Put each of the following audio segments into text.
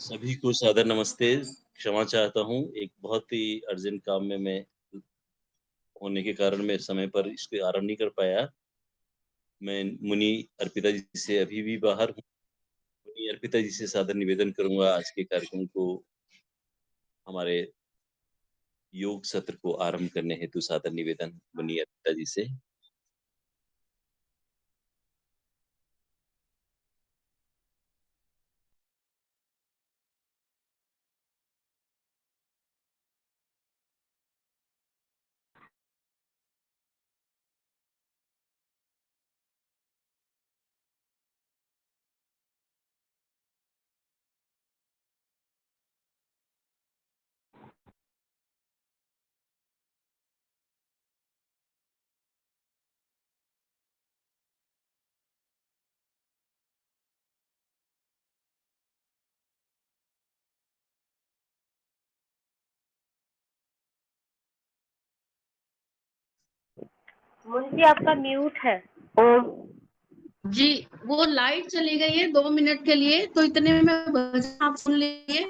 सभी को सादर नमस्ते। क्षमा चाहता हूँ, एक बहुत ही अर्जेंट काम में मैं होने के कारण मैं समय पर इसको आरंभ नहीं कर पाया। मैं मुनि अर्पिता जी से अभी भी बाहर हूँ। मुनि अर्पिता जी से सादर निवेदन करूँगा आज के कार्यक्रम को हमारे योग सत्र को आरंभ करने हेतु सादर निवेदन मुनि अर्पिता जी से। मुंशी आपका म्यूट है। ओम। जी, वो लाइट चली गई है 2 मिनट के लिए, तो इतने में भजन आप सुन लीजिए।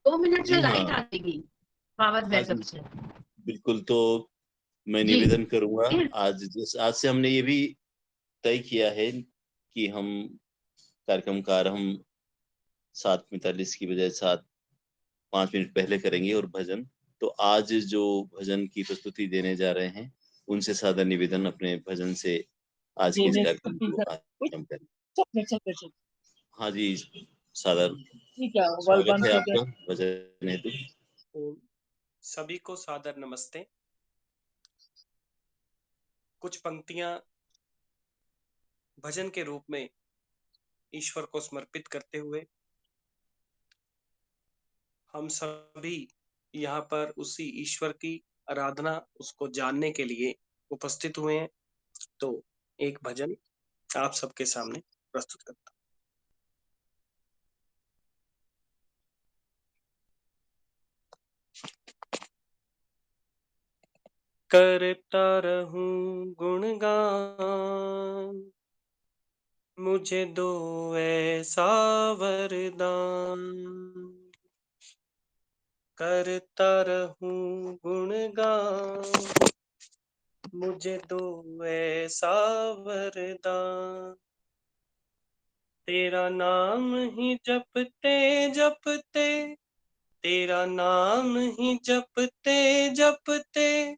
2 मिनट जी में हाँ। लाइट आ जाएगी पावर हाँ बैकअप जी, से। बिल्कुल तो मैं जी। निवेदन करूँगा आज से हमने ये भी तय किया है कि हम कार्यक्रम का आरंभ 7:45 की बजाय 5 मिनट पहले करेंगे और भजन। तो आज जो भजन की प्रस्तुति देने जा रहे हैं, उनसे सादर निवेदन अपने भजन से आज के इस कार्यक्रम को आरंभ करें। हाँ जी, सादर स्वागत है आपका भजन हेतु। ओम। सभी को सादर नमस्ते। कुछ पंक्तियां भजन के रूप में ईश्वर को समर्पित करते हुए हम सभी यहाँ पर उसी ईश्वर की आराधना, उसको जानने के लिए उपस्थित हुए हैं। तो एक भजन आप सबके सामने प्रस्तुत करता हूं। करता रहूं गुणगान, मुझे दो ऐसा वरदान। करता रहूं गुणगान, मुझे दो ऐसा वरदान। तेरा नाम ही जपते जपते, तेरा नाम ही जपते जपते,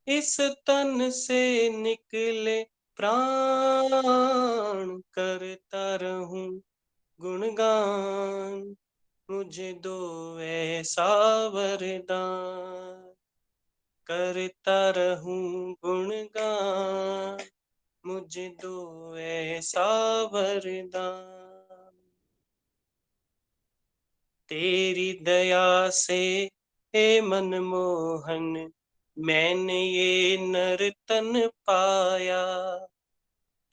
इस तन से निकले प्राण। करता रहूं गुणगान, मुझे दो ऐसा वरदान। करता रहूं गुणगान, मुझे दो ऐसा वरदान। तेरी दया से हे मनमोहन, मैंने ये नर्तन पाया।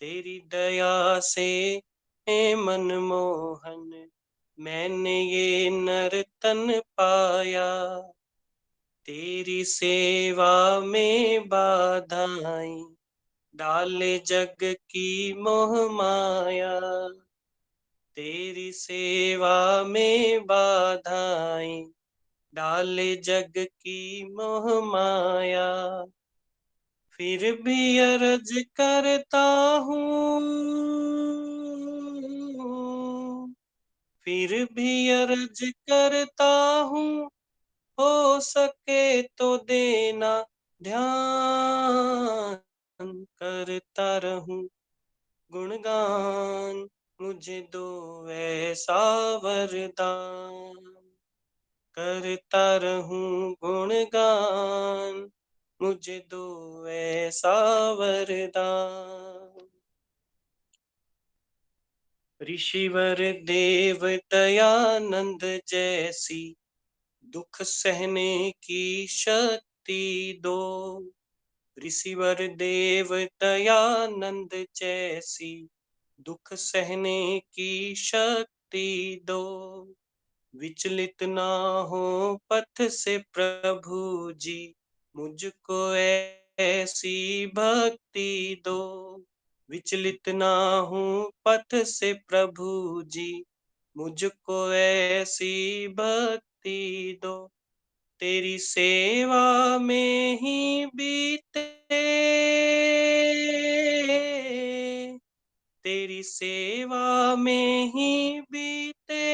तेरी दया से हे मनमोहन, मैंने ये नर्तन पाया। तेरी सेवा में बाधाएं डाले जग की मोह माया। तेरी सेवा में बाधाएं डाले जग की मोह माया। फिर भी अर्ज करता हूँ, फिर भी अर्ज करता हूँ, हो सके तो देना ध्यान। करता रहूं गुणगान, मुझे दो ऐसा वरदान। करता रहूं गुणगान, मुझे दो ऐसा वरदान। ऋषिवर देव दयानंद जैसी दुख सहने की शक्ति दो। ऋषिवर देव दयानंद जैसी दुख सहने की शक्ति दो। विचलित ना हो पथ से प्रभु जी, मुझको ऐसी भक्ति दो। विचलित ना हूँ पथ से प्रभु जी, मुझको ऐसी भक्ति दो, तेरी सेवा में ही बीते, तेरी सेवा में ही बीते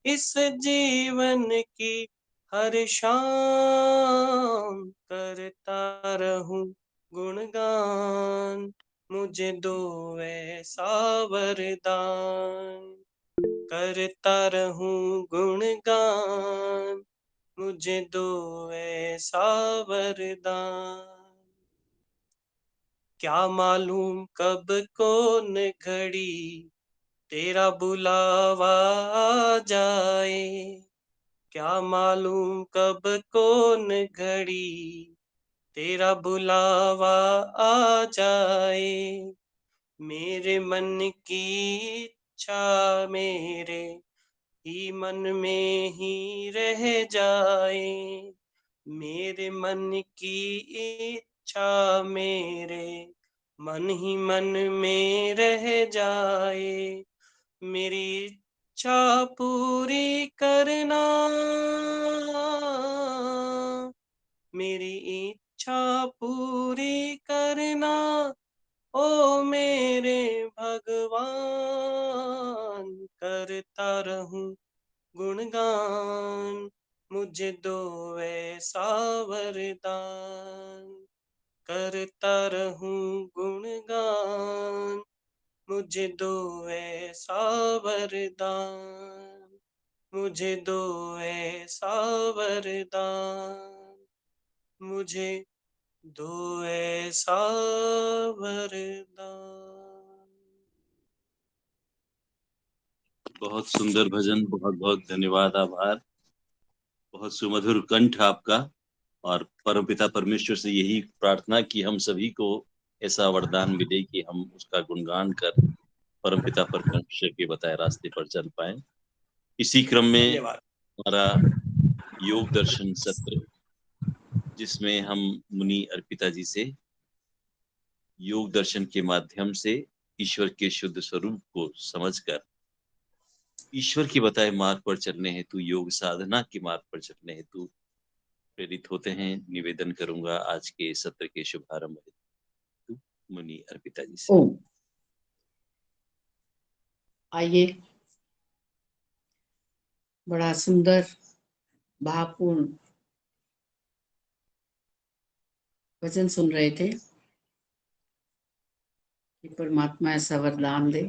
इस जीवन की हर शाम। करता रहूं गुणगान, मुझे दो ऐसा वरदान। करता रहूं गुणगान, मुझे दो ऐसा वरदान। क्या मालूम कब कौन घड़ी तेरा बुलावा आ जाए, क्या मालूम कब कौन घड़ी तेरा बुलावा आ जाए। मेरे मन की इच्छा मेरे ही मन में ही रह जाए, मेरे मन की इच्छा मेरे मन ही मन में रह जाए। मेरी इच्छा पूरी करना, मेरी इच्छा पूरी करना, ओ मेरे भगवान। करता रहूं गुणगान, मुझे दो ऐसा वरदान। करता रहूं गुणगान, मुझे दो ऐसा वरदान। मुझे दो ऐसा वरदान, मुझे दो ऐसा वरदान। बहुत सुंदर भजन, बहुत बहुत धन्यवाद, आभार। बहुत सुमधुर कंठ आपका। और परमपिता परमेश्वर से यही प्रार्थना कि हम सभी को ऐसा वरदान मिले कि हम उसका गुणगान कर परमपिता परमेश्वर के बताए रास्ते पर चल पाए। इसी क्रम में धन्यवाद। हमारा योग दर्शन सत्र, जिसमें हम मुनि अर्पिता जी से योग दर्शन के माध्यम से ईश्वर के शुद्ध स्वरूप को समझकर ईश्वर के बताए मार्ग पर चलने हेतु, योग साधना के मार्ग पर चलने हेतु प्रेरित होते हैं। निवेदन करूंगा आज के सत्र के शुभारंभ हेतु मुनि अर्पिता जी से। ओम। आइए, बड़ा सुंदर भावपूर्ण वचन सुन रहे थे कि परमात्मा ऐसा वरदान दे।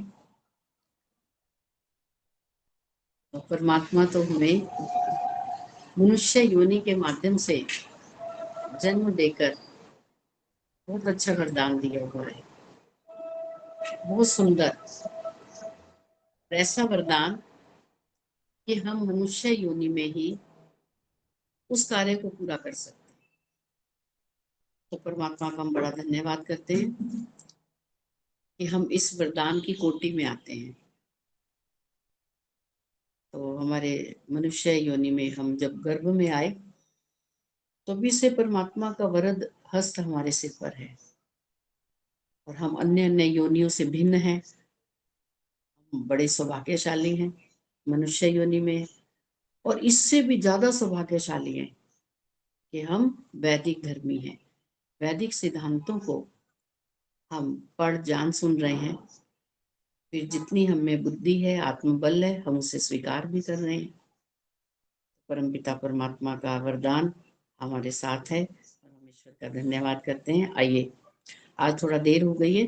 और परमात्मा तो हमें मनुष्य योनि के माध्यम से जन्म देकर बहुत अच्छा वरदान दिया हुआ है, बहुत सुंदर ऐसा वरदान कि हम मनुष्य योनि में ही उस कार्य को पूरा कर सकते हैं। तो परमात्मा का हम बड़ा धन्यवाद करते हैं कि हम इस वरदान की कोटि में आते हैं। तो हमारे मनुष्य योनि में हम जब गर्भ में आए तो भी से परमात्मा का वरद हस्त हमारे सिर पर है, और हम अन्य अन्य योनियों से भिन्न हैं। हम बड़े सौभाग्यशाली हैं मनुष्य योनि में, और इससे भी ज्यादा सौभाग्यशाली हैं कि हम वैदिक धर्मी हैं। वैदिक सिद्धांतों को हम पढ़ जान सुन रहे हैं, फिर जितनी हमें बुद्धि है, आत्मबल है, हम उसे स्वीकार भी कर रहे हैं। परमपिता परमात्मा का वरदान हमारे साथ है और हम ईश्वर का धन्यवाद करते हैं। आइए, आज थोड़ा देर हो गई है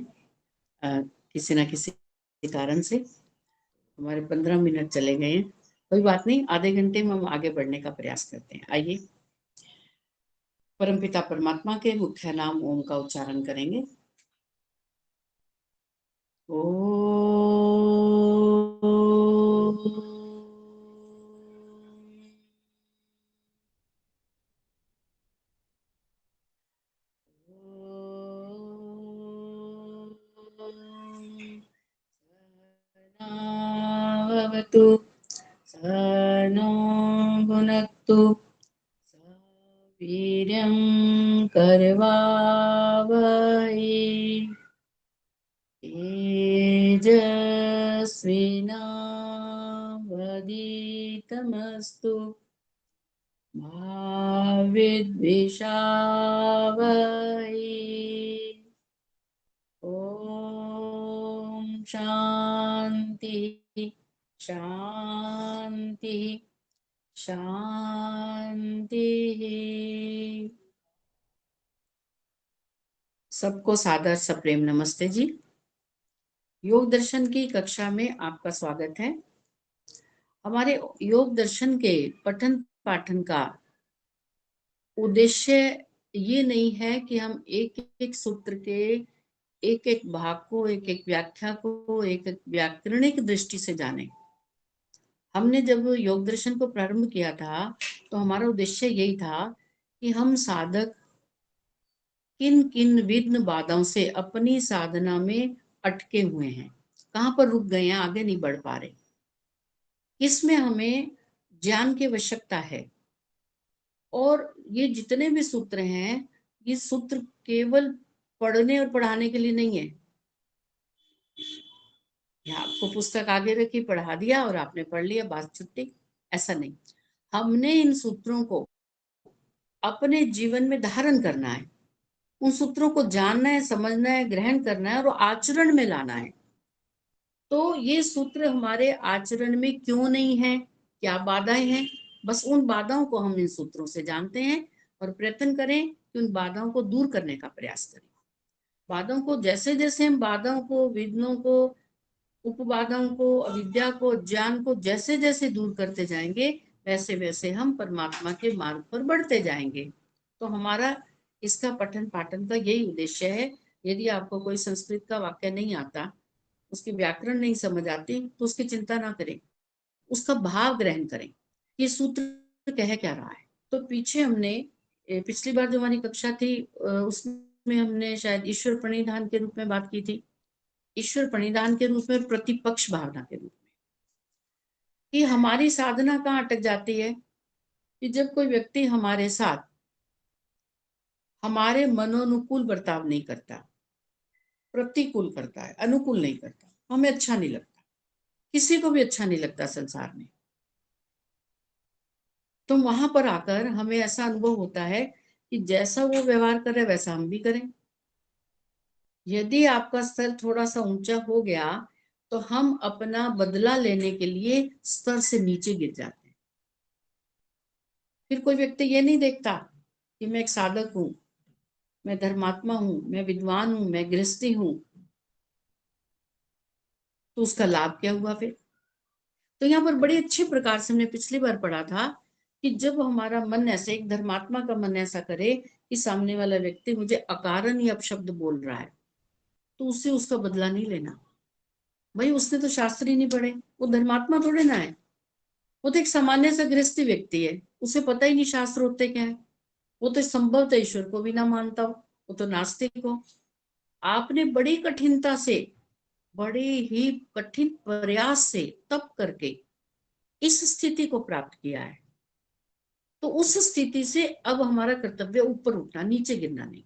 किसी ना किसी कारण से, हमारे 15 मिनट चले गए हैं। कोई बात नहीं, आधे घंटे में हम आगे बढ़ने का प्रयास करते हैं। आइए, परमपिता परमात्मा के मुख्य नाम ओम का उच्चारण करेंगे। सहनावतु सहनो भुनक्तु वीर्यं करवावहै मुदितमस्तु मा विद्विषावहै। ओम शांति शांति शांति। सबको सादर सप्रेम नमस्ते जी। योग दर्शन की कक्षा में आपका स्वागत है। हमारे योग दर्शन के पठन पाठन का उद्देश्य ये नहीं है कि हम एक एक सूत्र के एक एक भाग को, एक एक व्याख्या को, एक एक व्याकरणिक दृष्टि से जाने। हमने जब योग दर्शन को प्रारंभ किया था तो हमारा उद्देश्य यही था कि हम साधक किन किन विघ्न बाधाओं से अपनी साधना में अटके हुए हैं, कहाँ पर रुक गए हैं, आगे नहीं बढ़ पा रहे, इसमें हमें ज्ञान की आवश्यकता है। और ये जितने भी सूत्र हैं, ये सूत्र केवल पढ़ने और पढ़ाने के लिए नहीं है। आपको पुस्तक आगे रखी, पढ़ा दिया और आपने पढ़ लिया, बात छुट्टी, ऐसा नहीं। हमने इन सूत्रों को अपने जीवन में धारण करना है, उन सूत्रों को जानना है, समझना है, ग्रहण करना है और आचरण में लाना है। तो ये सूत्र हमारे आचरण में क्यों नहीं है, क्या बाधाएं हैं, बस उन बाधाओं को हम इन सूत्रों से जानते हैं और प्रयत्न करें कि उन बाधाओं को दूर करने का प्रयास करें। बाधाओं को जैसे जैसे हम बाधाओं को, विघ्नों को, उपबाधाओं को, अविद्या को, ज्ञान को जैसे जैसे दूर करते जाएंगे, वैसे वैसे हम परमात्मा के मार्ग पर बढ़ते जाएंगे। तो हमारा इसका पठन पाठन का यही उद्देश्य है। यदि आपको कोई संस्कृत का वाक्य नहीं आता, उसकी व्याकरण नहीं समझ आती, तो उसकी चिंता ना करें, उसका भाव ग्रहण करें, ये सूत्र कह क्या रहा है। तो पीछे हमने पिछली बार जो हमारी कक्षा थी उसमें हमने शायद ईश्वर प्रणिधान के रूप में बात की थी। ईश्वर प्रणिधान के रूप में, प्रतिपक्ष भावना के रूप में, कि हमारी साधना कहाँ अटक जाती है कि जब कोई व्यक्ति हमारे साथ हमारे मनोनुकूल बर्ताव नहीं करता, प्रतिकूल करता है, अनुकूल नहीं करता, हमें अच्छा नहीं लगता, किसी को भी अच्छा नहीं लगता संसार में। तो वहां पर आकर हमें ऐसा अनुभव होता है कि जैसा वो व्यवहार करे वैसा हम भी करें। यदि आपका स्तर थोड़ा सा ऊंचा हो गया तो हम अपना बदला लेने के लिए स्तर से नीचे गिर जाते हैं। फिर कोई व्यक्ति ये नहीं देखता कि मैं एक साधक हूं, मैं धर्मात्मा हूं, मैं विद्वान हूं, मैं गृहस्थी हूं, तो उसका लाभ क्या हुआ फिर। तो यहाँ पर बड़ी अच्छी प्रकार से हमने पिछली बार पढ़ा था कि जब हमारा मन ऐसे, एक धर्मात्मा का मन ऐसा करे कि सामने वाला व्यक्ति मुझे अकारण ही अपशब्द बोल रहा है, तो उससे उसका बदला नहीं लेना। भाई उसने तो शास्त्र ही नहीं पढ़े, वो धर्मात्मा थोड़े ना है, वो तो एक सामान्य सा गृहस्थी व्यक्ति है, उसे पता ही नहीं शास्त्र होते क्या है, वो तो संभवतः ईश्वर को भी ना मानता हो, वो तो नास्तिक हो। आपने बड़ी कठिनता से, बड़े ही कठिन प्रयास से, तप करके इस स्थिति को प्राप्त किया है। तो उस स्थिति से अब हमारा कर्तव्य ऊपर उठना, नीचे गिरना नहीं।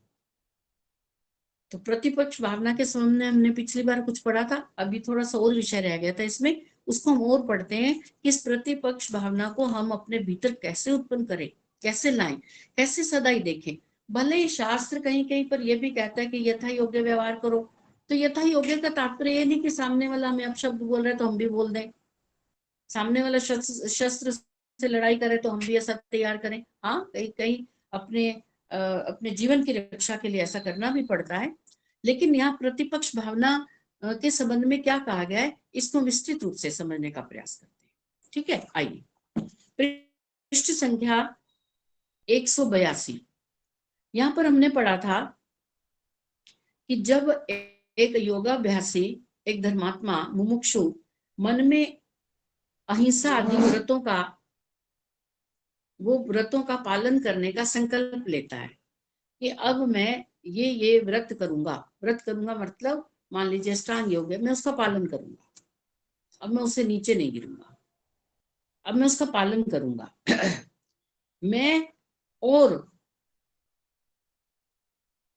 तो प्रतिपक्ष भावना के संबंध में हमने पिछली बार कुछ पढ़ा था, अभी थोड़ा सा और विषय रह गया था इसमें, उसको हम और पढ़ते हैं कि इस प्रतिपक्ष भावना को हम अपने भीतर कैसे उत्पन्न करें, कैसे लाएं, कैसे सदाई देखें। भले ही शास्त्र कहीं कहीं पर यह भी कहता है कि यथा योग्य व्यवहार करो, तो यथा योग्य का तात्पर्य ये नहीं कि सामने वाला हमें अपशब्द बोल रहा है तो हम भी बोल दें, सामने वाला शस्त्र से लड़ाई करे तो हम भी ऐसा तैयार करें। हाँ, कहीं कहीं अपने जीवन की रक्षा के लिए ऐसा करना भी पड़ता है। लेकिन यहाँ प्रतिपक्ष भावना के संबंध में क्या कहा गया है, इसको विस्तृत रूप से समझने का प्रयास करते हैं। ठीक है, आइए पृष्ठ संख्या 182। यहाँ पर हमने पढ़ा था कि जब एक योगाभ्यासी, एक धर्मात्मा, मुमुक्षु मन में अहिंसा आदि व्रतों का पालन करने का संकल्प लेता है कि अब मैं ये व्रत करूंगा। व्रत करूंगा मतलब मान लीजिए अष्टांग योग है, मैं उसका पालन करूंगा, अब मैं उससे नीचे नहीं गिरूंगा, अब मैं उसका पालन करूंगा। मैं और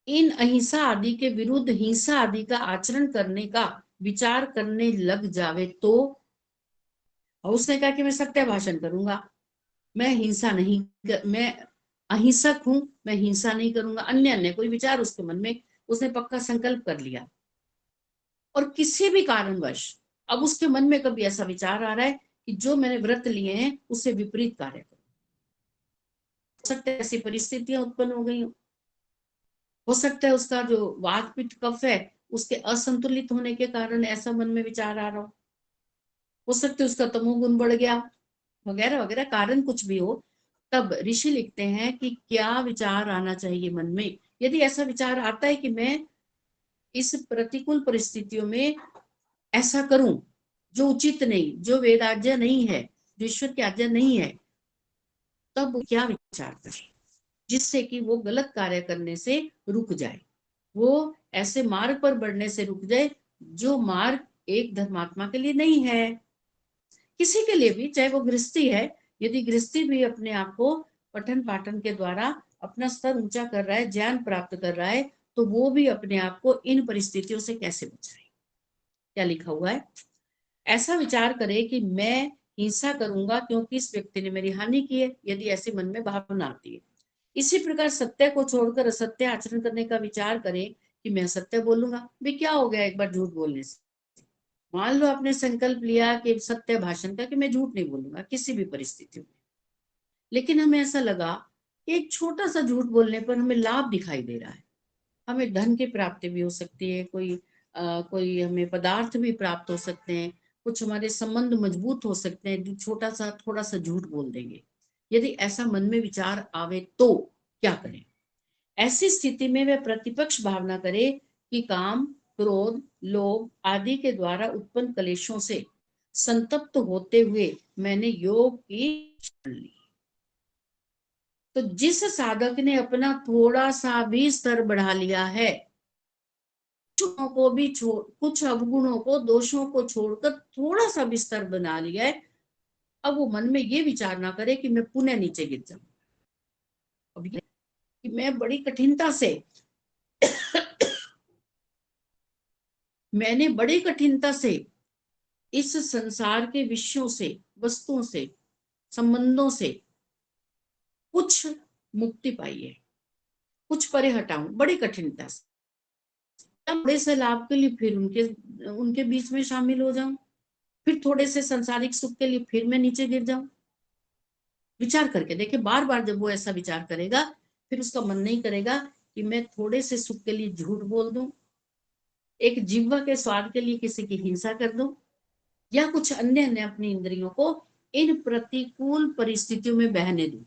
इन अहिंसा आदि के विरुद्ध हिंसा आदि का आचरण करने का विचार करने लग जावे तो और उसने कहा कि मैं सत्य भाषण करूंगा, मैं हिंसा नहीं मैं अहिंसक हूं, मैं हिंसा नहीं करूंगा, अन्य कोई विचार उसके मन में उसने पक्का संकल्प कर लिया। और किसी भी कारणवश अब उसके मन में कभी ऐसा विचार आ रहा है कि जो मैंने व्रत लिए हैं उससे विपरीत कार्य करूं, हो सकता है ऐसी परिस्थितियां उत्पन्न हो गई हो सकता है उसका जो वात पित्त कफ है उसके असंतुलित होने के कारण ऐसा मन में विचार आ रहा हो सकता है उसका तमोगुण बढ़ गया, वगैरह वगैरह, कारण कुछ भी हो। तब ऋषि लिखते हैं कि क्या विचार आना चाहिए मन में। यदि ऐसा विचार आता है कि मैं इस प्रतिकूल परिस्थितियों में ऐसा करूं जो उचित नहीं, जो वेद आज्ञा नहीं है, जो ईश्वर की आज्ञा नहीं है, तब क्या विचार करें जिससे कि वो गलत कार्य करने से रुक जाए, वो ऐसे मार्ग पर बढ़ने से रुक जाए जो मार्ग एक धर्मात्मा के लिए नहीं है। किसी के लिए भी, चाहे वो गृहस्थी है, यदि गृहस्थी भी अपने आप को पठन पाठन के द्वारा अपना स्तर ऊंचा कर रहा है, ज्ञान प्राप्त कर रहा है, तो वो भी अपने आप को इन परिस्थितियों से कैसे बचाए। क्या लिखा हुआ है, ऐसा विचार करे कि मैं हिंसा करूंगा क्योंकि इस व्यक्ति ने मेरी हानि की है, यदि ऐसे मन में भावना आती है। इसी प्रकार सत्य को छोड़कर असत्य आचरण करने का विचार करें कि मैं सत्य बोलूंगा। भाई क्या हो गया एक बार झूठ बोलने से, मान लो आपने संकल्प लिया कि सत्य भाषण का कि मैं झूठ नहीं बोलूंगा किसी भी परिस्थिति में, लेकिन हमें ऐसा लगा कि एक छोटा सा झूठ बोलने पर हमें लाभ दिखाई दे रहा है, हमें धन की प्राप्ति भी हो सकती है, कोई हमें पदार्थ भी प्राप्त हो सकते हैं, कुछ हमारे संबंध मजबूत हो सकते हैं, छोटा सा थोड़ा सा झूठ बोल देंगे। यदि ऐसा मन में विचार आवे तो क्या करें। ऐसी स्थिति में वह प्रतिपक्ष भावना करे कि काम, क्रोध, लोभ आदि के द्वारा उत्पन्न क्लेशों से संतप्त होते हुए मैंने योग की शरण ली। तो जिस साधक ने अपना थोड़ा सा भी स्तर बढ़ा लिया है, को भी छोड़, कुछ अवगुणों को, दोषों को छोड़कर थोड़ा सा भी स्तर बना लिया है, अब वो मन में ये विचार ना करे कि मैं पुनः नीचे गिर जाऊं। अब ये कि मैं बड़ी कठिनता से मैंने बड़ी कठिनता से इस संसार के विषयों से, वस्तुओं से, संबंधों से कुछ मुक्ति पाई है, कुछ परे हटाऊं बड़ी कठिनता से, बड़े से लाभ के लिए फिर उनके बीच में शामिल हो जाऊं, फिर थोड़े से सांसारिक सुख के लिए फिर मैं नीचे गिर जाऊं। विचार करके देखिए, बार बार जब वो ऐसा विचार करेगा फिर उसका मन नहीं करेगा कि मैं थोड़े से सुख के लिए झूठ बोल दूं, एक जिह्वा के स्वाद के लिए किसी की हिंसा कर दूं, या कुछ अन्य अपनी इंद्रियों को इन प्रतिकूल परिस्थितियों में बहने दूं।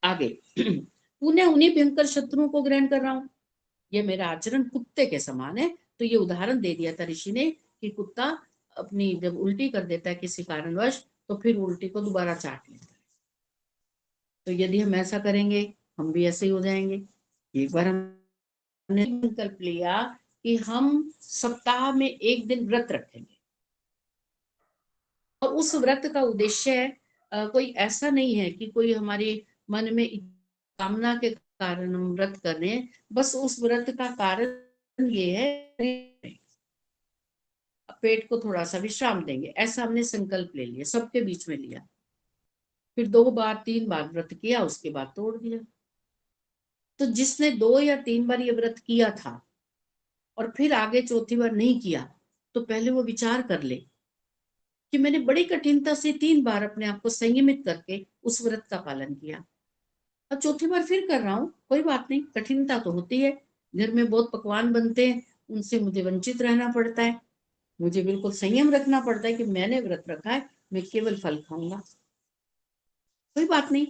आगे पुनः उन्हीं भयंकर शत्रुओं को ग्रहण कर रहा हूं, ये मेरा आचरण कुत्ते के समान है। तो ये उदाहरण दे दिया था ऋषि ने कि कुत्ता अपनी जब उल्टी कर देता है किसी कारणवश, तो फिर उल्टी को दोबारा चाट लेता है। तो यदि हम ऐसा करेंगे हम भी ऐसे ही हो जाएंगे। एक बार हमने संकल्प लिया कि हम सप्ताह में एक दिन व्रत रखेंगे, और उस व्रत का उद्देश्य कोई ऐसा नहीं है कि कोई हमारे मन में कामना के कारण हम व्रत कर रहे हैं, बस उस व्रत का कारण ये है पेट को थोड़ा सा विश्राम देंगे, ऐसा हमने संकल्प ले लिया, सबके बीच में लिया, फिर 2 बार 3 बार व्रत किया, उसके बाद तोड़ दिया। तो जिसने 2 या 3 बार ये व्रत किया था और फिर आगे चौथी बार नहीं किया, तो पहले वो विचार कर ले कि मैंने बड़ी कठिनता से 3 बार अपने आप को संयमित करके उस व्रत का पालन किया, अब चौथी बार फिर कर रहा हूँ, कोई बात नहीं, कठिनता तो होती है, घर में बहुत पकवान बनते हैं, उनसे मुझे वंचित रहना पड़ता है, मुझे बिल्कुल संयम रखना पड़ता है कि मैंने व्रत रखा है, मैं केवल फल खाऊंगा। कोई बात नहीं,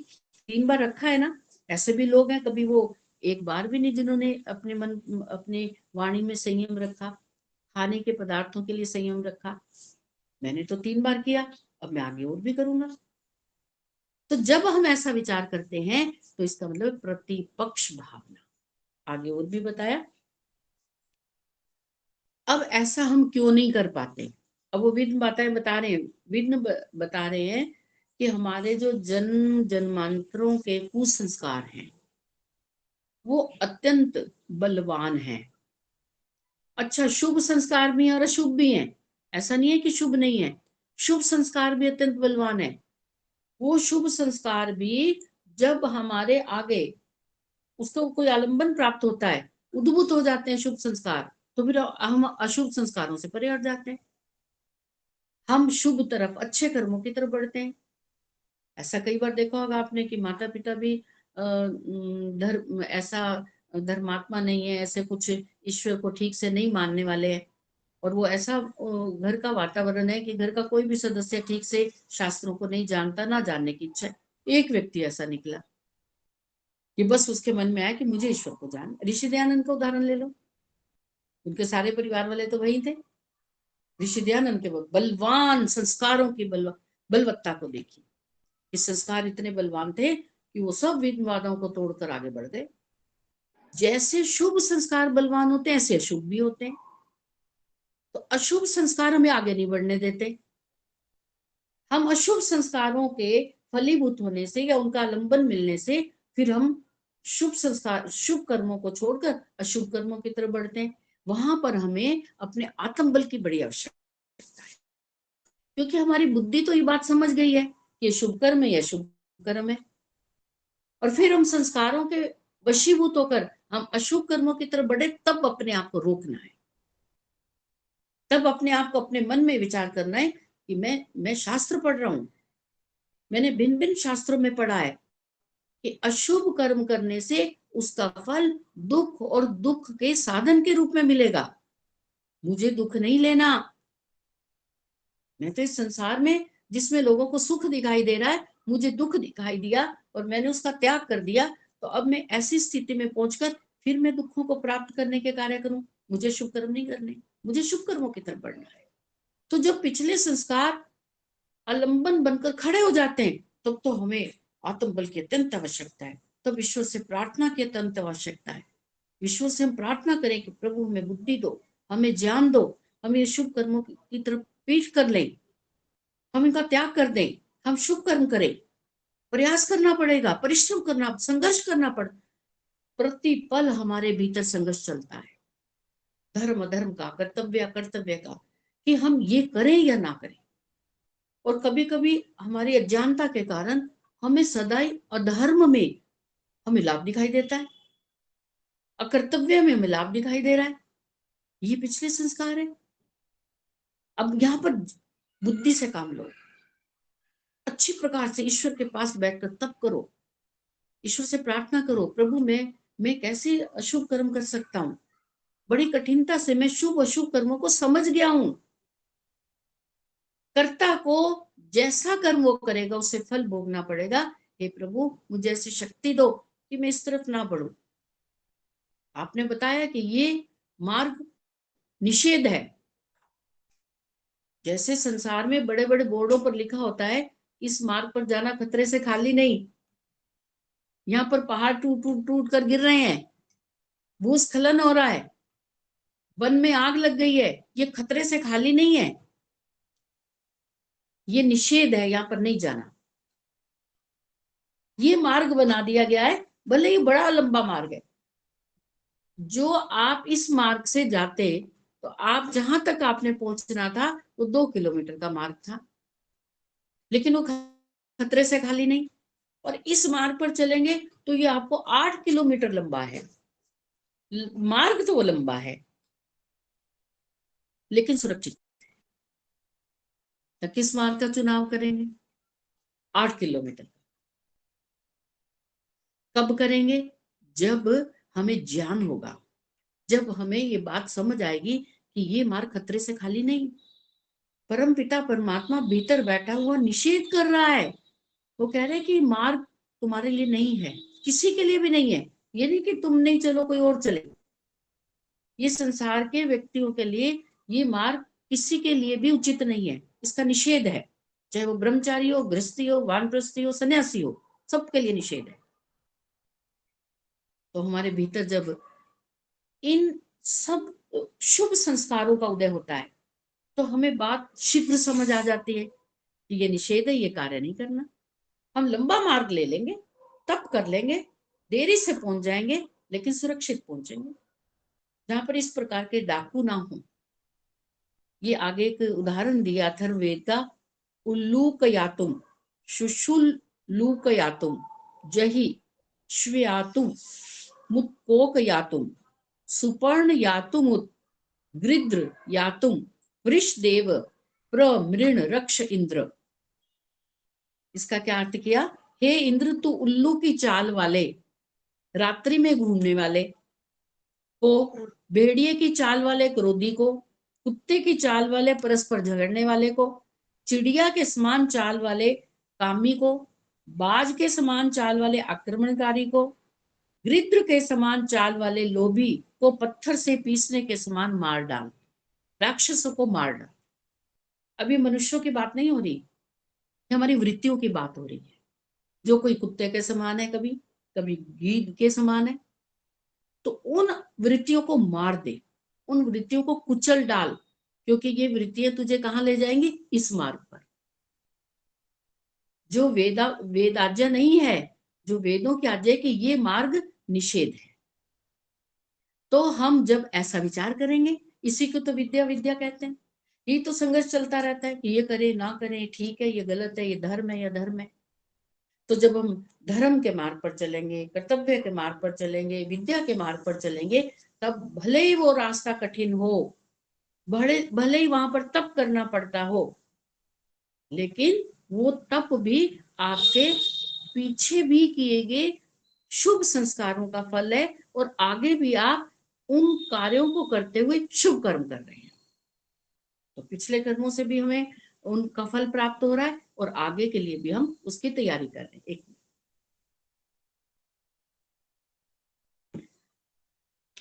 3 बार रखा है ना। ऐसे भी लोग हैं कभी वो एक बार भी नहीं जिन्होंने अपने वाणी में संयम रखा, खाने के पदार्थों के लिए संयम रखा। मैंने तो 3 बार किया, अब मैं आगे और भी करूंगा। तो जब हम ऐसा विचार करते हैं तो इसका मतलब प्रतिपक्ष भावना। आगे और भी बताया। अब ऐसा हम क्यों नहीं कर पाते, अब वो विघ्न बता रहे हैं कि हमारे जो जन्म जन्मांतरों के कुसंस्कार हैं वो अत्यंत बलवान हैं। अच्छा, शुभ संस्कार भी हैं और अशुभ भी हैं, ऐसा नहीं है कि शुभ नहीं है, शुभ संस्कार भी अत्यंत बलवान है। वो शुभ संस्कार भी जब हमारे आगे उसको कोई आलंबन प्राप्त होता है, उद्भूत हो जाते हैं शुभ संस्कार, तो फिर हम अशुभ संस्कारों से परे हट जाते हैं, हम शुभ तरफ, अच्छे कर्मों की तरफ बढ़ते हैं। ऐसा कई बार देखा होगा आपने कि माता पिता भी धर्म ऐसा धर्मात्मा नहीं है, ऐसे कुछ ईश्वर को ठीक से नहीं मानने वाले हैं, और वो ऐसा घर का वातावरण है कि घर का कोई भी सदस्य ठीक से शास्त्रों को नहीं जानता, ना जानने की इच्छा। एक व्यक्ति ऐसा निकला कि बस उसके मन में आया कि मुझे ईश्वर को जान। ऋषि दयानंद का उदाहरण ले लो, उनके सारे परिवार वाले तो वही थे। ऋषि दयानंद के बलवान संस्कारों की बलवत्ता को देखिए, कि संस्कार इतने बलवान थे कि वो सब विवादों को तोड़कर आगे बढ़ गए। जैसे शुभ संस्कार बलवान होते हैं, ऐसे अशुभ भी होते हैं। तो अशुभ संस्कार हमें आगे नहीं बढ़ने देते। हम अशुभ संस्कारों के फलीभूत होने से या उनका आलंबन मिलने से फिर हम शुभ संस्कार, शुभ कर्मों को छोड़कर अशुभ कर्मों की तरफ बढ़ते हैं। वहां पर हमें अपने आत्मबल की बड़ी आवश्यकता है, क्योंकि हमारी बुद्धि तो ये बात समझ गई है कि शुभ कर्म है या शुभ कर्म है, और फिर हम संस्कारों के वशीभूत होकर हम अशुभ कर्मों की तरफ बढ़े, तब अपने आप को रोकना है। तब अपने आप को अपने मन में विचार करना है कि मैं शास्त्र पढ़ रहा हूं, मैंने भिन्न भिन्न शास्त्रों में पढ़ा है कि अशुभ कर्म करने से उसका फल दुख और दुख के साधन के रूप में मिलेगा। मुझे दुख नहीं लेना। मैं तो इस संसार में जिसमें लोगों को सुख दिखाई दे रहा है, मुझे दुख दिखाई दिया और मैंने उसका त्याग कर दिया, तो अब मैं ऐसी स्थिति में पहुंचकर फिर मैं दुखों को प्राप्त करने के कार्य करूं। मुझे शुभ कर्म नहीं करने, मुझे शुभ कर्मों की तरफ बढ़ना है। तो जब पिछले संस्कार आलंबन बनकर खड़े हो जाते हैं, तब तो हमें आत्मबल की अत्यंत आवश्यकता है। तब ईश्वर से प्रार्थना की अत्यंत आवश्यकता है। ईश्वर से हम प्रार्थना करें कि प्रभु हमें बुद्धि दो, हमें ज्ञान दो, हमें शुभ कर्मों की तरफ पीठ कर लें, हम इनका त्याग कर दें, हम शुभ कर्म करें। प्रयास करना पड़ेगा, परिश्रम करना, संघर्ष करना पड़, प्रतिपल हमारे भीतर संघर्ष चलता है, धर्म अधर्म का, कर्तव्य अकर्तव्य का, कि हम ये करें या ना करें। और कभी कभी हमारी अज्ञानता के कारण हमें सदैव अधर्म में हमें लाभ दिखाई देता है, अकर्तव्य में हमें लाभ दिखाई दे रहा है। ये पिछले संस्कार है। अब यहाँ पर बुद्धि से काम लो, अच्छी प्रकार से ईश्वर के पास बैठकर तप करो, ईश्वर से प्रार्थना करो, प्रभु मैं कैसे अशुभ कर्म कर सकता हूँ। बड़ी कठिनता से मैं शुभ अशुभ कर्मों को समझ गया हूं। कर्ता को जैसा कर्म वो करेगा उसे फल भोगना पड़ेगा। हे प्रभु मुझे ऐसी शक्ति दो कि मैं इस तरफ ना बढ़ूं। आपने बताया कि ये मार्ग निषेध है। जैसे संसार में बड़े बड़े बोर्डों पर लिखा होता है इस मार्ग पर जाना खतरे से खाली नहीं, यहाँ पर पहाड़ टूट टूट टूट कर गिर रहे हैं, भूस्खलन हो रहा है, वन में आग लग गई है, ये खतरे से खाली नहीं है, ये निषेध है, यहाँ पर नहीं जाना। ये मार्ग बना दिया गया है, भले ही बड़ा लंबा मार्ग है। जो आप इस मार्ग से जाते तो आप जहां तक आपने पहुंचना था वो 2 किलोमीटर का मार्ग था, लेकिन वो खतरे से खाली नहीं। और इस मार्ग पर चलेंगे तो ये आपको 8 किलोमीटर लंबा है। मार्ग तो वो लंबा है लेकिन सुरक्षित। तो किस मार्ग का चुनाव करेंगे? 8 किलोमीटर। कब करेंगे? जब हमें ज्ञान होगा, जब हमें ये बात समझ आएगी कि ये मार्ग खतरे से खाली नहीं। परम पिता परमात्मा भीतर बैठा हुआ निषेध कर रहा है। वो कह रहे हैं कि मार्ग तुम्हारे लिए नहीं है, किसी के लिए भी नहीं है। ये नहीं कि तुम नहीं चलो कोई और चले। ये संसार के व्यक्तियों के लिए ये मार्ग किसी के लिए भी उचित नहीं है, इसका निषेध है। चाहे वो ब्रह्मचारी हो, गृहस्थी हो, वानप्रस्थी हो, सन्यासी हो, सबके लिए निषेध है। तो हमारे भीतर जब इन सब शुभ संस्कारों का उदय होता है तो हमें बात शीघ्र समझ आ जाती है कि ये निषेध है, ये कार्य नहीं करना। हम लंबा मार्ग ले लेंगे, तप कर लेंगे, देरी से पहुंच जाएंगे लेकिन सुरक्षित पहुंचेंगे, जहां पर इस प्रकार के डाकू ना हो। ये आगे एक उदाहरण दिया अथर्ववेद का उल्लूकयातुम शुशुल्लूकयातुम जहि श्वयातुम मुत्कोकयातुम सुपर्णयातुमुत गृध्र यातुम वृषदेव प्रमृण रक्ष इंद्र। इसका क्या अर्थ किया? हे इंद्र, तू उल्लू की चाल वाले, रात्रि में घूमने वाले को, भेड़िए की चाल वाले क्रोधी को, कुत्ते की चाल वाले परस्पर झगड़ने वाले को, चिड़िया के समान चाल वाले कामी को, बाज के समान चाल वाले आक्रमणकारी को, गृध्र के समान चाल वाले लोभी को पत्थर से पीसने के समान मार डाल, राक्षसों को मार डाल। अभी मनुष्यों की बात नहीं हो रही, हमारी वृत्तियों की बात हो रही है। जो कोई कुत्ते के समान है, कभी कभी गीध के समान है, तो उन वृत्तियों को मार दे, उन वृत्तियों को कुचल डाल, क्योंकि ये वृत्तियां तुझे कहां ले जाएंगी? इस मार्ग पर जो वेदाज्ञा नहीं है, जो वेदों की आज्ञा है कि ये मार्ग निषेध है। तो हम जब ऐसा विचार करेंगे, इसी को तो विद्या विद्या कहते हैं। ये तो संघर्ष चलता रहता है कि ये करे ना करे, ठीक है ये गलत है, ये धर्म है या धर्म है। तो जब हम धर्म के मार्ग पर चलेंगे, कर्तव्य के मार्ग पर चलेंगे, विद्या के मार्ग पर चलेंगे, तब भले ही वो रास्ता कठिन हो, भले ही वहां पर तप करना पड़ता हो, लेकिन वो तप भी आपके पीछे भी किए गए शुभ संस्कारों का फल है, और आगे भी आप उन कार्यों को करते हुए शुभ कर्म कर रहे हैं। तो पिछले कर्मों से भी हमें उनका फल प्राप्त हो रहा है, और आगे के लिए भी हम उसकी तैयारी कर रहे हैं।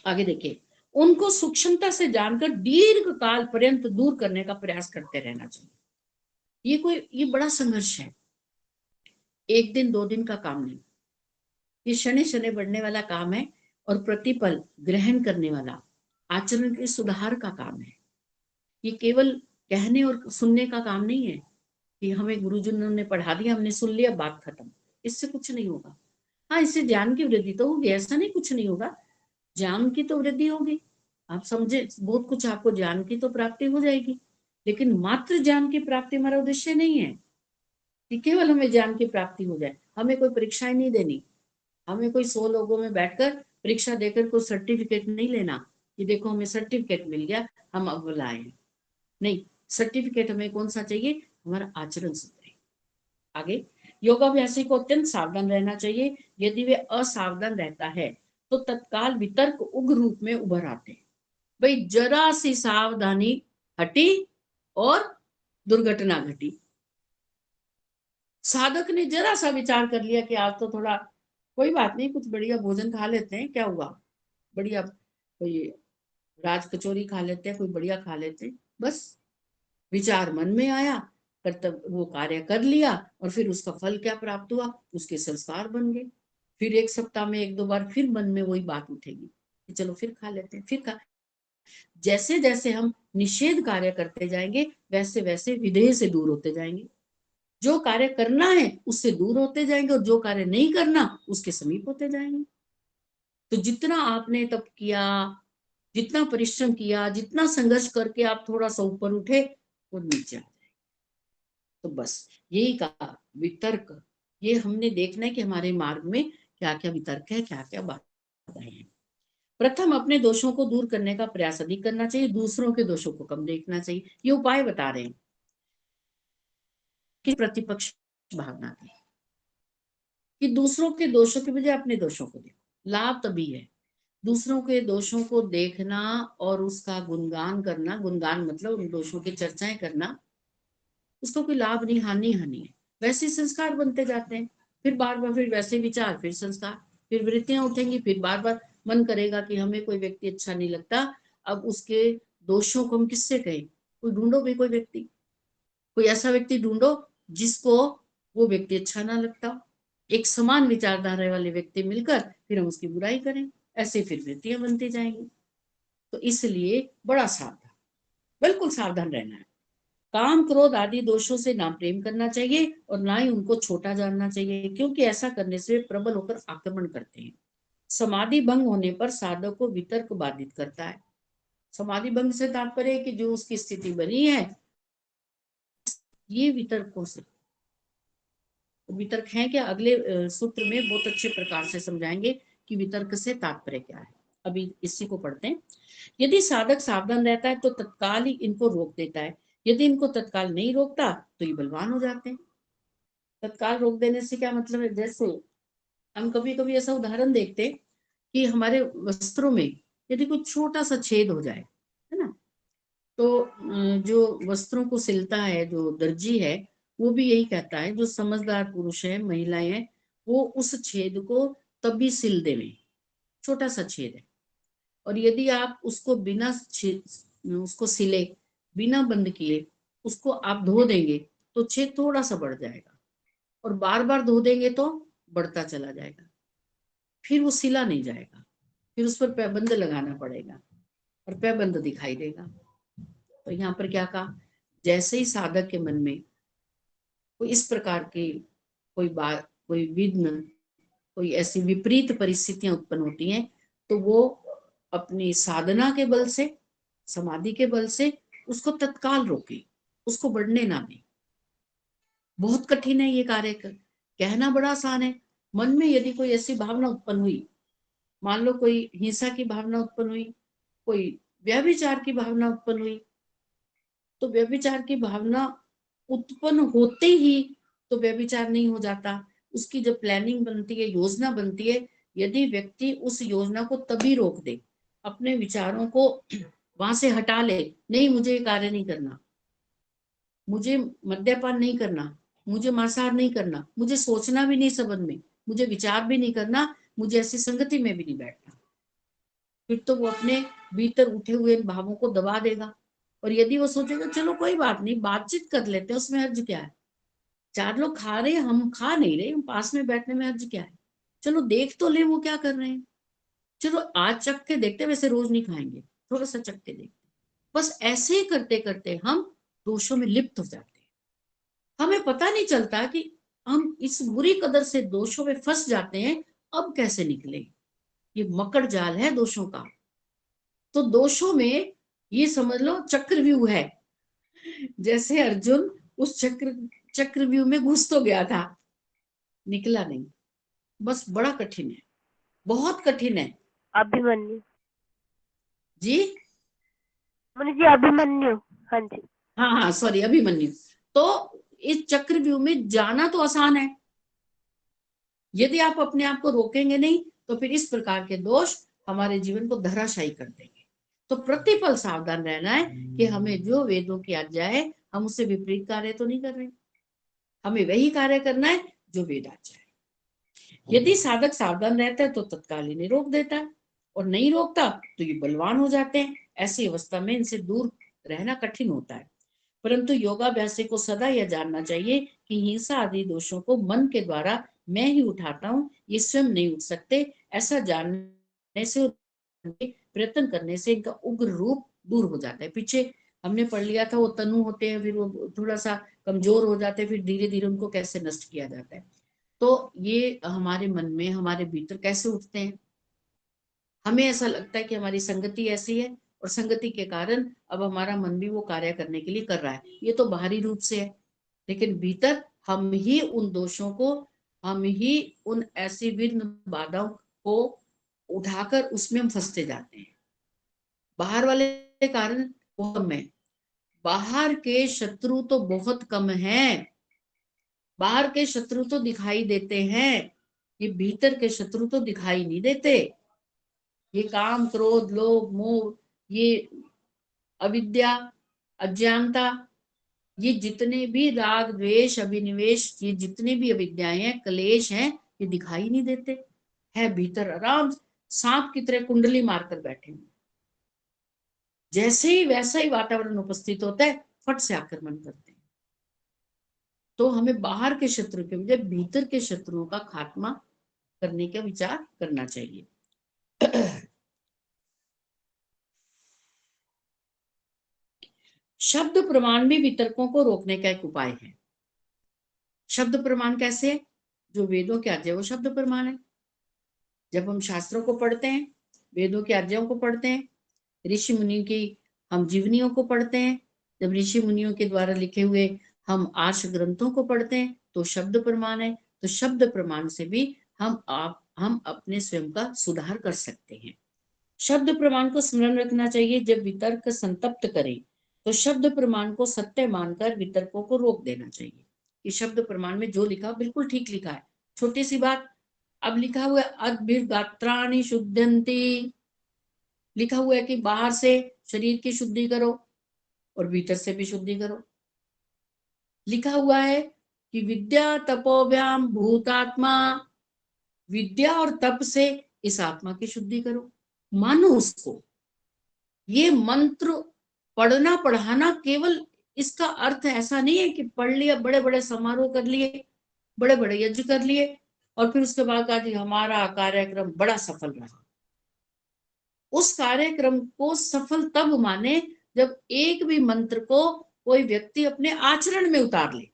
आगे देखिए, उनको सूक्ष्मता से जानकर दीर्घ काल पर्यंत दूर करने का प्रयास करते रहना चाहिए। ये बड़ा संघर्ष है, एक दिन दो दिन का काम नहीं, ये शनि शनि बढ़ने वाला काम है, और प्रतिपल ग्रहण करने वाला आचरण के सुधार का काम है। ये केवल कहने और सुनने का काम नहीं है कि हमें गुरुजनों ने पढ़ा दिया, हमने सुन लिया, बात खत्म। इससे कुछ नहीं होगा। हाँ, इससे ज्ञान की वृद्धि तो होगी, ऐसा नहीं कुछ नहीं होगा, ज्ञान की तो वृद्धि होगी। आप समझे, बहुत कुछ आपको ज्ञान की तो प्राप्ति हो जाएगी, लेकिन मात्र ज्ञान की प्राप्ति हमारा उद्देश्य नहीं है कि केवल हमें ज्ञान की प्राप्ति हो जाए। हमें कोई परीक्षाएं नहीं देनी, हमें कोई 100 लोगों में बैठकर परीक्षा देकर कोई सर्टिफिकेट नहीं लेना कि देखो हमें सर्टिफिकेट मिल गया, हम अव्वल आए हैं। नहीं, सर्टिफिकेट हमें कौन सा चाहिए? हमारा आचरण सुधरे। आगे, योगाभ्यासी को अत्यंत सावधान रहना चाहिए। यदि वे असावधान रहता है तो तत्काल वितर्क उग्र रूप में उभर आते हैं। भाई, जरा सी सावधानी हटी और दुर्घटना घटी। साधक ने जरा सा विचार कर लिया कि आज तो थोड़ा कोई बात नहीं, कुछ बढ़िया भोजन खा लेते हैं, क्या हुआ, बढ़िया कोई राज कचौरी खा लेते हैं, कोई बढ़िया खा लेते हैं, बस विचार मन में आया, कर्तव्य वो कार्य कर लिया, और फिर उसका फल क्या प्राप्त हुआ? उसके संस्कार बन गए। फिर एक सप्ताह में एक दो बार फिर मन में वही बात उठेगी कि चलो फिर खा लेते हैं, फिर खा। जैसे जैसे हम निषेध कार्य करते जाएंगे, वैसे वैसे विधेय से दूर होते जाएंगे। जो कार्य करना है उससे दूर होते जाएंगे, और जो कार्य नहीं करना उसके समीप होते जाएंगे। तो जितना आपने तप किया, जितना परिश्रम किया, जितना संघर्ष करके आप थोड़ा सा ऊपर उठे, वो नीचे आ जाए। तो बस यही कहा, वितर्क, ये हमने देखना है कि हमारे मार्ग में क्या क्या वितर्क है, क्या क्या बाधाएं हैं। प्रथम, अपने दोषों को दूर करने का प्रयास अधिक करना चाहिए, दूसरों के दोषों को कम देखना चाहिए। ये उपाय बता रहे हैं कि प्रतिपक्ष भावना की, कि दूसरों के दोषों के बजाय अपने दोषों को देखो। लाभ तभी है, दूसरों के दोषों को देखना और उसका गुणगान करना, गुणगान मतलब उन दोषों की चर्चाएं करना, उसको कोई लाभ नहीं, हानि है। वैसे संस्कार बनते जाते हैं, फिर बार बार फिर वैसे विचार, फिर संस्कार, फिर वृत्तियां उठेंगी, फिर बार बार मन करेगा कि हमें कोई व्यक्ति अच्छा नहीं लगता, अब उसके दोषों को हम किससे कहें? कोई ढूंढो भी, कोई व्यक्ति, कोई ऐसा व्यक्ति ढूंढो जिसको वो व्यक्ति अच्छा ना लगता हो। एक समान विचारधारा वाले व्यक्ति मिलकर फिर हम उसकी बुराई करें, ऐसे फिर वृत्तियां बनती जाएंगी। तो इसलिए बड़ा सावधान, बिल्कुल सावधान रहना है। काम क्रोध आदि दोषों से ना प्रेम करना चाहिए और ना ही उनको छोटा जानना चाहिए, क्योंकि ऐसा करने से प्रबल होकर आक्रमण करते हैं। समाधि भंग होने पर साधक को वितर्क बाधित करता है। समाधि भंग से तात्पर्य है कि जो उसकी स्थिति बनी है ये वितर्कों से। वितर्क है क्या, अगले सूत्र में बहुत अच्छे प्रकार से समझाएंगे कि वितर्क से तात्पर्य क्या है। अभी इसी को पढ़ते हैं। यदि साधक सावधान रहता है तो तत्काल ही इनको रोक देता है, यदि इनको तत्काल नहीं रोकता तो ये बलवान हो जाते हैं। तत्काल रोक देने से क्या मतलब है, जैसे हम कभी कभी ऐसा उदाहरण देखते कि हमारे वस्त्रों में यदि कोई छोटा सा छेद हो जाए, है ना, तो जो वस्त्रों को सिलता है, जो दर्जी है, वो भी यही कहता है, जो समझदार पुरुष है, महिलाएं हैं, वो उस छेद को तभी सिल देवे, छोटा सा छेद है। और यदि आप उसको बिना उसको सिले, बिना बंद किए उसको आप धो देंगे तो छेद थोड़ा सा बढ़ जाएगा, और बार बार धो देंगे तो बढ़ता चला जाएगा, फिर वो सिला नहीं जाएगा, फिर उस पर पैबंद लगाना पड़ेगा और पैबंद दिखाई देगा। तो यहाँ पर क्या कहा, जैसे ही साधक के मन में कोई इस प्रकार की कोई बात, कोई विघ्न, कोई ऐसी विपरीत परिस्थितियां उत्पन्न होती हैं, तो वो अपनी साधना के बल से, समाधि के बल से उसको तत्काल रोके, उसको बढ़ने ना दे। बहुत कठिन है ये कार्य कहना बड़ा आसान है। मन में यदि कोई ऐसी भावना उत्पन्न हुई, मान लो कोई हिंसा की भावना उत्पन्न हुई, कोई व्यभिचार की भावना उत्पन्न हुई, तो व्यभिचार की भावना उत्पन्न होते ही तो व्यभिचार नहीं हो जाता, उसकी जब प्लानिंग बनती है, योजना बनती है, यदि व्यक्ति उस योजना को तभी रोक दे, अपने विचारों को वहां से हटा ले, नहीं मुझे ये कार्य नहीं करना, मुझे मद्यपान नहीं करना, मुझे मांसाहार नहीं करना, मुझे सोचना भी नहीं संबंध में, मुझे विचार भी नहीं करना, मुझे ऐसी संगति में भी नहीं बैठना, फिर तो वो अपने भीतर उठे हुए भावों को दबा देगा। और यदि वो सोचेगा चलो कोई बात नहीं, बातचीत कर लेते हैं, उसमें हर्ज क्या है, चार लोग खा रहे हैं, हम खा नहीं रहे, हम पास में बैठने में हर्ज क्या है, चलो देख तो ले वो क्या कर रहे हैं, चलो आज चख के देखते, वैसे रोज नहीं खाएंगे, थोड़ा सा चख के देखते। बस ऐसे ही करते करते हम दोषों में लिप्त हो जाते हैं, हमें पता नहीं चलता कि हम इस बुरी कदर से दोषों में फंस जाते हैं, अब कैसे निकले। ये मकड़ जाल है दोषों का। तो दोषों में ये समझ लो चक्रव्यूह है, जैसे अर्जुन उस चक्रव्यूह में घुस तो गया था, निकला नहीं, बस बड़ा कठिन है, बहुत कठिन है। अभिमन्यु जी मनु जी, अभिमन्यु, हाँ जी। हाँ सॉरी, अभिमन्यु। तो इस चक्रव्यूह में जाना तो आसान है, यदि आप अपने आप को रोकेंगे नहीं तो फिर इस प्रकार के दोष हमारे जीवन को धराशायी कर देंगे। तो प्रतिपल सावधान रहना है कि हमें जो वेदों की आज्ञा है, हम उससे विपरीत कार्य तो नहीं कर रहे, हमें वही कार्य करना है जो वेद आज्ञा है। यदि साधक सावधान रहता है तो तत्काल इन्हें रोक देता है, और नहीं रोकता तो ये बलवान हो जाते हैं। ऐसी अवस्था में इनसे दूर रहना कठिन होता है। परंतु योगाभ्यासी को सदा यह जानना चाहिए कि हिंसा आदि दोषों को मन के द्वारा मैं ही उठाता हूँ, ये स्वयं नहीं उठ सकते। ऐसा जानने से, प्रयत्न करने से इनका उग्र रूप दूर हो जाता है। पीछे हमने पढ़ लिया था, वो तनु होते हैं, फिर वो थोड़ा सा कमजोर हो जाते हैं, फिर धीरे धीरे उनको कैसे नष्ट किया जाता है। तो ये हमारे मन में, हमारे भीतर कैसे उठते हैं, हमें ऐसा लगता है कि हमारी संगति ऐसी है, और संगति के कारण अब हमारा मन भी वो कार्य करने के लिए कर रहा है, ये तो बाहरी रूप से है, लेकिन भीतर हम ही उन दोषों को, हम ही उन ऐसी विघ्न बाधाओं को उठाकर उसमें हम फंसते जाते हैं। बाहर वाले कारण बहुत कम है, बाहर के शत्रु तो बहुत कम हैं, बाहर के शत्रु तो दिखाई देते हैं, ये भीतर के शत्रु तो दिखाई नहीं देते। ये काम, क्रोध, लोभ, मोह, ये अविद्या, अज्ञानता, ये जितने भी राग, द्वेष, अभिनिवेश, ये जितने भी अविद्याएं हैं, क्लेश हैं, ये दिखाई नहीं देते, है भीतर आराम सांप की तरह कुंडली मारकर बैठे हैं। जैसे ही वैसा ही वातावरण उपस्थित होता है, फट से आक्रमण करते हैं। तो हमें बाहर के शत्रु के बजाय भीतर के शत्रुओं का खात्मा करने का विचार करना चाहिए। शब्द प्रमाण भी वितर्कों को रोकने का एक उपाय है। शब्द प्रमाण कैसे है? जो वेदों के आज्ञा वो शब्द प्रमाण है। जब हम शास्त्रों को पढ़ते हैं, वेदों की आज्ञाओं को पढ़ते हैं, ऋषि मुनियों की हम जीवनियों को पढ़ते हैं, जब ऋषि मुनियों के द्वारा लिखे हुए हम आर्ष ग्रंथों को पढ़ते हैं तो शब्द प्रमाण है, तो शब्द प्रमाण से भी हम अपने स्वयं का सुधार कर सकते हैं। शब्द प्रमाण को स्मरण रखना चाहिए। जब वितर्क संतप्त करे तो शब्द प्रमाण को सत्य मानकर वितर्कों को रोक देना चाहिए कि शब्द प्रमाण में जो लिखा बिल्कुल ठीक लिखा है। छोटी सी बात, अब लिखा हुआ है अद्भिर्गात्राणि शुद्धन्ति, लिखा हुआ है कि बाहर से शरीर की शुद्धि करो और भीतर से भी शुद्धि करो। लिखा हुआ है कि विद्या तपोव्याम भूतात्मा, विद्या और तप से इस आत्मा की शुद्धि करो। मानो उसको। ये मंत्र पढ़ना पढ़ाना केवल इसका अर्थ ऐसा नहीं है कि पढ़ लिया, बड़े बड़े समारोह कर लिए, बड़े बड़े यज्ञ कर लिए और फिर उसके बाद कहा कि हमारा कार्यक्रम बड़ा सफल रहा। उस कार्यक्रम को सफल तब माने जब एक भी मंत्र को कोई व्यक्ति अपने आचरण में उतार ले,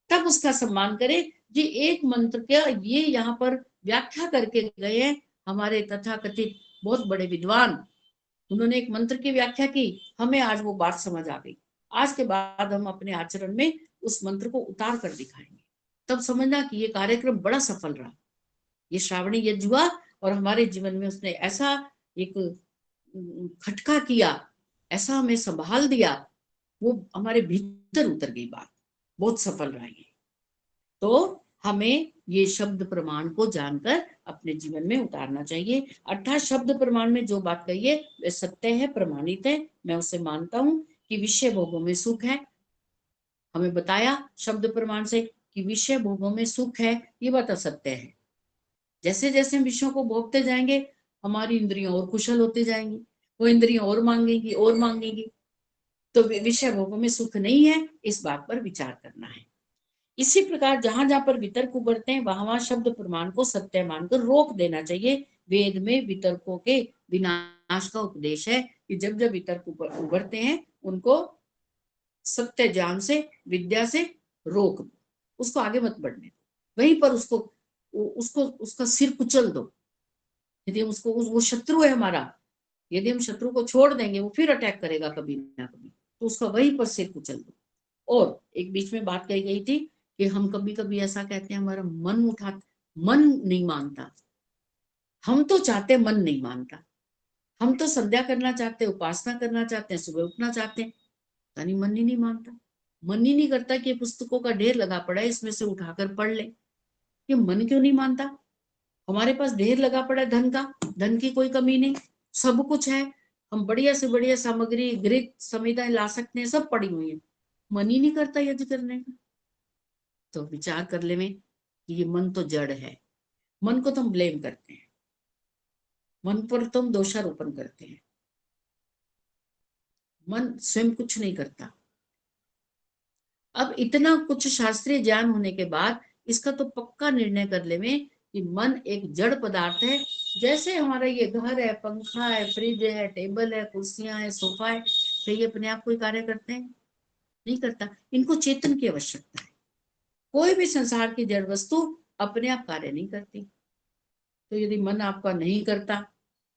तब उसका सम्मान करे। ये एक मंत्र का ये यहाँ पर व्याख्या करके गए हैं हमारे तथाकथित बहुत बड़े विद्वान। उन्होंने एक मंत्र की व्याख्या की, हमें आज वो बात समझ आ गई। आज के बाद हम अपने आचरण में उस मंत्र को उतार कर दिखाएंगे, तब समझना कि ये कार्यक्रम बड़ा सफल रहा। ये श्रावणी यज्ञ हुआ और हमारे जीवन में उसने ऐसा एक खटका किया, ऐसा हमें संभाल दिया, वो हमारे भीतर उतर गई बात, बहुत सफल रहा ये। तो हमें ये शब्द प्रमाण को जानकर अपने जीवन में उतारना चाहिए। अर्थात शब्द प्रमाण में जो बात कही है वे सत्य है, प्रमाणित है, मैं उसे मानता हूं कि विषय भोगों में सुख है। हमें बताया शब्द प्रमाण से कि विषय भोगों में सुख है, ये बात असत्य है। जैसे जैसे हम विषयों को भोगते जाएंगे हमारी इंद्रियां और कुशल होते जाएंगी, वो इंद्रियां और मांगेंगी। तो विषय भोगों में सुख नहीं है, इस बात पर विचार करना है। इसी प्रकार जहां जहां पर वितर्क उभरते हैं वहां शब्द प्रमाण को सत्य मानकर रोक देना चाहिए। वेद में वितर्कों के विनाश का उपदेश है कि जब जब वितर्क उभरते हैं उनको सत्य ज्ञान से, विद्या से रोक दो, उसको आगे मत बढ़ने दो, वहीं पर उसका सिर कुचल दो। यदि हम वो शत्रु है हमारा, यदि हम शत्रु को छोड़ देंगे वो फिर अटैक करेगा कभी ना कभी, तो उसका वहीं पर सिर कुचल दो। और एक बीच में बात कही गई थी कि हम कभी कभी ऐसा कहते हैं हमारा मन नहीं मानता। हम तो चाहते मन नहीं मानता, हम तो संध्या करना चाहते, उपासना करना चाहते हैं, सुबह उठना चाहते हैं, यानी मन ही नहीं मानता। मन ही नहीं करता कि पुस्तकों का ढेर लगा पड़ा है, इसमें से उठाकर पढ़ ले। ये मन क्यों नहीं मानता? हमारे पास ढेर लगा पड़ा है धन का, धन की कोई कमी नहीं, सब कुछ है, हम बढ़िया से बढ़िया सामग्री गृह संविधाएं ला सकते हैं, सब पड़ी हुई है, मन ही नहीं करता यज्ञ करने का। तो विचार कर ले में कि ये मन तो जड़ है। मन को तुम ब्लेम करते हैं, मन पर तुम दोषारोपण करते हैं। मन स्वयं कुछ नहीं करता। अब इतना कुछ शास्त्रीय ज्ञान होने के बाद इसका तो पक्का निर्णय कर ले में कि मन एक जड़ पदार्थ है। जैसे हमारा ये घर है, पंखा है, फ्रिज है, टेबल है, कुर्सियां है, सोफा है, तो ये अपने आप कोई कार्य करते हैं? नहीं करता। इनको चेतन की आवश्यकता है। कोई भी संसार की जड़ वस्तु अपने आप कार्य नहीं करती। तो यदि मन आपका नहीं करता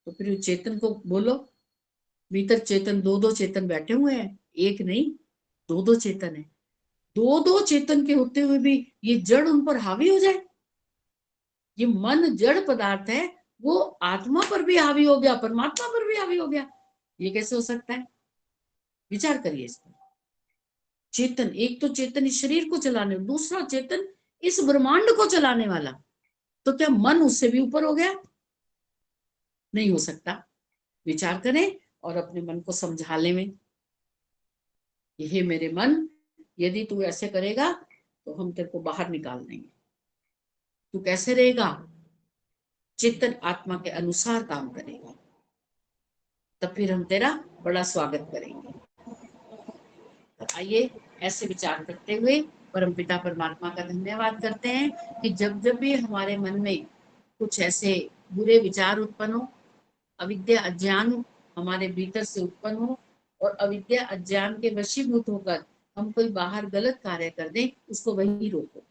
तो फिर चेतन को बोलो, भीतर चेतन, दो चेतन बैठे हुए हैं, एक नहीं, दो चेतन है। दो चेतन के होते हुए भी ये जड़ उन पर हावी हो जाए। ये मन जड़ पदार्थ है, वो आत्मा पर भी हावी हो गया, परमात्मा पर भी हावी हो गया, ये कैसे हो सकता है? विचार करिए इस पर। चेतन, एक तो चेतन इस शरीर को चलाने, दूसरा चेतन इस ब्रह्मांड को चलाने वाला, तो क्या मन उससे भी ऊपर हो गया? नहीं हो सकता। विचार करें और अपने मन को समझा ले में, ये मेरे मन, यदि तू ऐसे करेगा तो हम तेरे को बाहर निकाल देंगे। तू कैसे रहेगा? चेतन आत्मा के अनुसार काम करेगा, तब फिर हम तेरा बड़ा स्वागत करेंगे। आइए ऐसे विचार करते हुए परमपिता परमात्मा का धन्यवाद करते हैं कि जब जब भी हमारे मन में कुछ ऐसे बुरे विचार उत्पन्न हो, अविद्या अज्ञान हमारे भीतर से उत्पन्न हो और अविद्या अज्ञान के वशीभूत होकर हम कोई बाहर गलत कार्य कर दें, उसको वही रोको।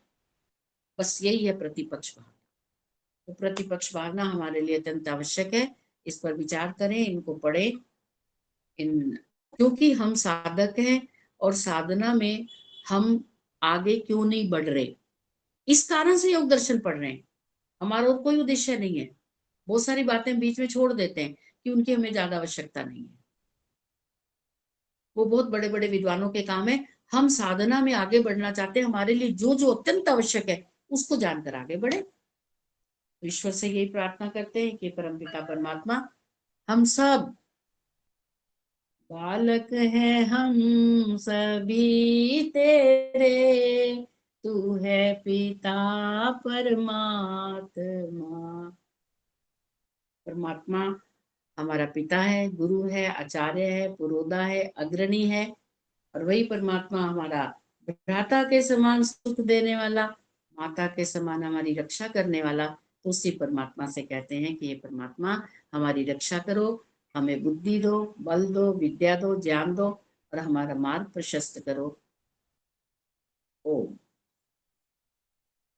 बस यही है प्रतिपक्ष भावना। तो प्रतिपक्ष भावना हमारे लिए अत्यंत आवश्यक है। इस पर विचार करें, इनको पढ़ें, क्योंकि हम साधक हैं और साधना में हम आगे क्यों नहीं बढ़ रहे, इस कारण से योग दर्शन पढ़ रहे हैं। हमारा और कोई उद्देश्य नहीं है। बहुत सारी बातें बीच में छोड़ देते हैं कि उनकी हमें ज्यादा आवश्यकता नहीं है, वो बहुत बड़े बड़े विद्वानों के काम है। हम साधना में आगे बढ़ना चाहते हैं, हमारे लिए जो जो अत्यंत आवश्यक है उसको जानकर आगे बढ़े। तो ईश्वर से यही प्रार्थना करते हैं कि परमपिता परमात्मा हम सब बालक हैं, हम सभी तेरे, तू है पिता परमात्मा। परमात्मा हमारा पिता है, गुरु है, आचार्य है, पुरोधा है, अग्रणी है, और वही परमात्मा हमारा भ्राता के समान सुख देने वाला, माता के समान हमारी रक्षा करने वाला। तो उसी परमात्मा से कहते हैं कि ये परमात्मा हमारी रक्षा करो, हमें बुद्धि दो, बल दो, विद्या दो, ज्ञान दो, और हमारा मार्ग प्रशस्त करो। ओम।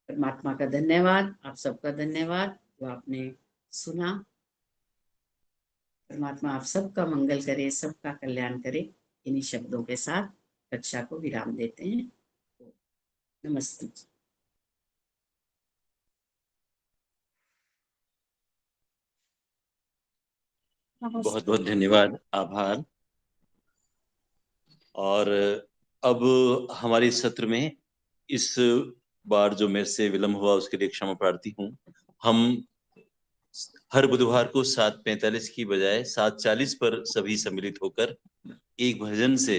परमात्मा का धन्यवाद, आप सबका धन्यवाद जो आपने सुना। परमात्मा आप सबका मंगल करे, सबका कल्याण करे। इन्हीं शब्दों के साथ कक्षा को विराम देते हैं। नमस्ते। बहुत बहुत धन्यवाद, आभार। और अब हमारे सत्र में इस बार जो मेरे से विलम्ब हुआ उसके लिए क्षमा प्रार्थी हूँ। हम हर बुधवार को 7:45 की बजाय 7:40 पर सभी सम्मिलित होकर एक भजन से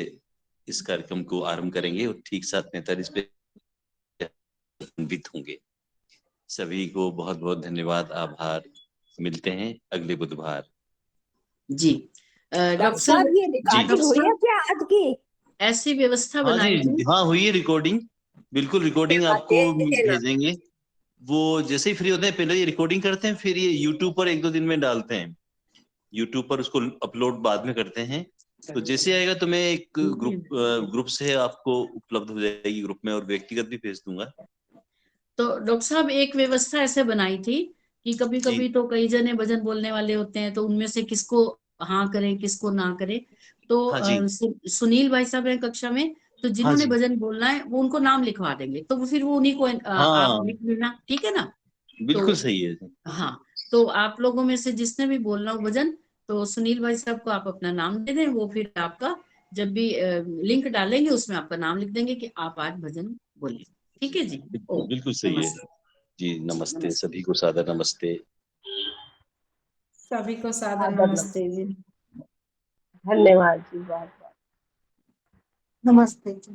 इस कार्यक्रम को आरंभ करेंगे और ठीक 7:45 पे होंगे। सभी को बहुत बहुत धन्यवाद, आभार। मिलते हैं अगले बुधवार। जी डॉक्टर साहब, ये जी। रिकॉर्डिंग हुई है क्या आज की? ऐसी व्यवस्था हाँ बनाई जी, थी। हाँ हुई है रिकॉर्डिंग, बिल्कुल रिकॉर्डिंग आपको भेज देना। भेजेंगे। वो जैसे ही फ्री होते हैं पहले ये रिकॉर्डिंग करते हैं, फिर ये यूट्यूब पर 1-2 दिन में डालते हैं। यूट्यूब पर उसको अपलोड बाद में करते हैं। तो जैसे आएगा तो मैं एक ग्रुप से आपको उपलब्ध हो जाएगी ग्रुप में, और व्यक्तिगत भी भेज दूंगा। तो डॉक्टर साहब एक व्यवस्था ऐसे बनाई थी कि कभी जी। कभी तो कई जने भजन बोलने वाले होते हैं, तो उनमें से किसको हाँ करें किसको ना करें। तो हाँ जी। सुनील भाई साहब हैं कक्षा में, तो हाँ जिन्होंने जी। भजन बोलना है वो उनको नाम लिखवा देंगे, तो फिर वो उन्हीं को आप हाँ लिख लेना, ठीक है ना। बिल्कुल तो सही है। हाँ, तो आप लोगों में से जिसने भी बोलना हो भजन, तो सुनील भाई साहब को आप अपना नाम दे दें, वो फिर आपका जब भी लिंक डालेंगे उसमें आपका नाम लिख देंगे कि आप आज भजन बोले। ठीक है जी। ओ बिल्कुल सही है नमस्ते। जी। नमस्ते, नमस्ते। सभी को सादर नमस्ते। सभी को सादर आदर नमस्ते जी। धन्यवाद जी, बहुत बहुत नमस्ते जी।